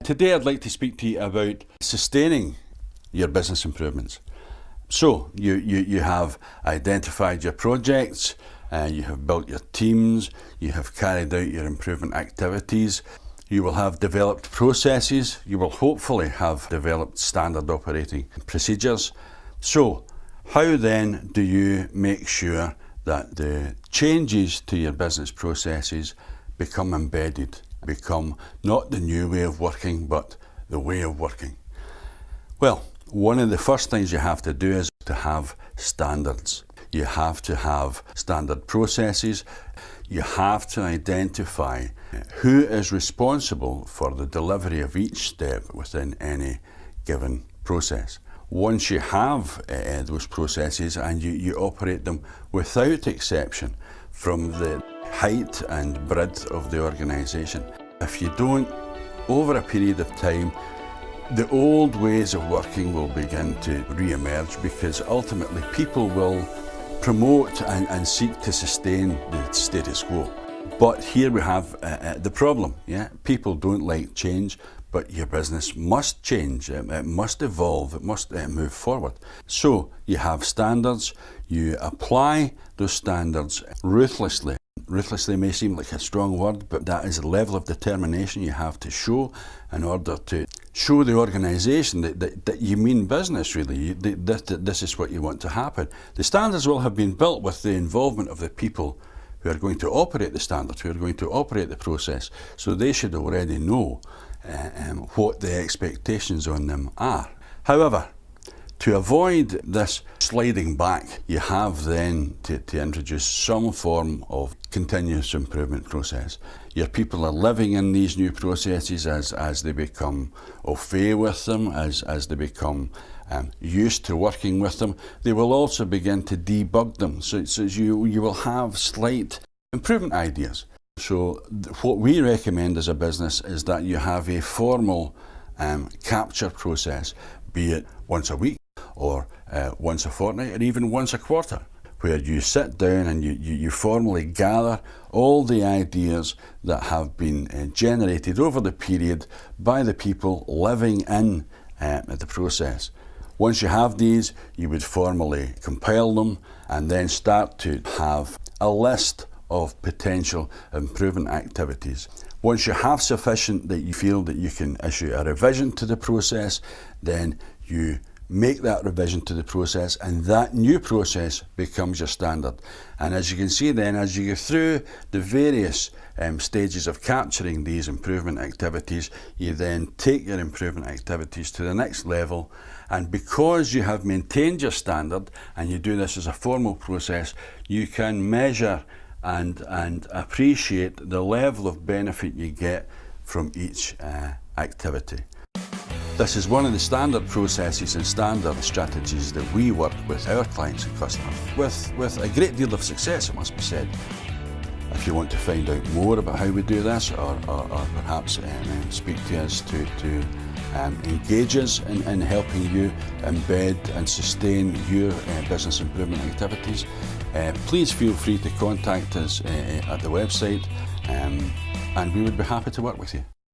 Today I'd like to speak to you about sustaining your business improvements. So you have identified your projects, you have built your teams, you have carried out your improvement activities, you will have developed processes, you will hopefully have developed standard operating procedures. So how then do you make sure that the changes to your business processes become embedded, become not the new way of working, but the way of working? Well, one of the first things you have to do is to have standards. You have to have standard processes. You have to identify who is responsible for the delivery of each step within any given process. Once you have those processes and you operate them without exception from the height and breadth of the organisation, if you don't, over a period of time, the old ways of working will begin to re-emerge, because ultimately people will promote and seek to sustain the status quo. But here we have the problem. People don't like change, but your business must change, it must evolve, it must move forward. So you have standards, you apply those standards ruthlessly. Ruthlessly may seem like a strong word, but that is the level of determination you have to show in order to show the organisation that you mean business, really. This is what you want to happen. The standards will have been built with the involvement of the people who are going to operate the standards, who are going to operate the process, so they should already know what the expectations on them are. However, to avoid this sliding back, you have then to introduce some form of continuous improvement process. Your people are living in these new processes as they become au fait with them, as they become used to working with them. They will also begin to debug them, so you will have slight improvement ideas. So what we recommend as a business is that you have a formal capture process, be it once a week, or once a fortnight, or even once a quarter, where you sit down and you formally gather all the ideas that have been generated over the period by the people living in the process. Once you have these, you would formally compile them and then start to have a list of potential improvement activities. Once you have sufficient that you feel that you can issue a revision to the process, then you make that revision to the process, and that new process becomes your standard. And as you can see then, as you go through the various stages of capturing these improvement activities, you then take your improvement activities to the next level, and because you have maintained your standard and you do this as a formal process, you can measure and appreciate the level of benefit you get from each activity. This is one of the standard processes and standard strategies that we work with our clients and customers with a great deal of success, it must be said. If you want to find out more about how we do this, or perhaps speak to us to engage us in helping you embed and sustain your business improvement activities, please feel free to contact us at the website, and we would be happy to work with you.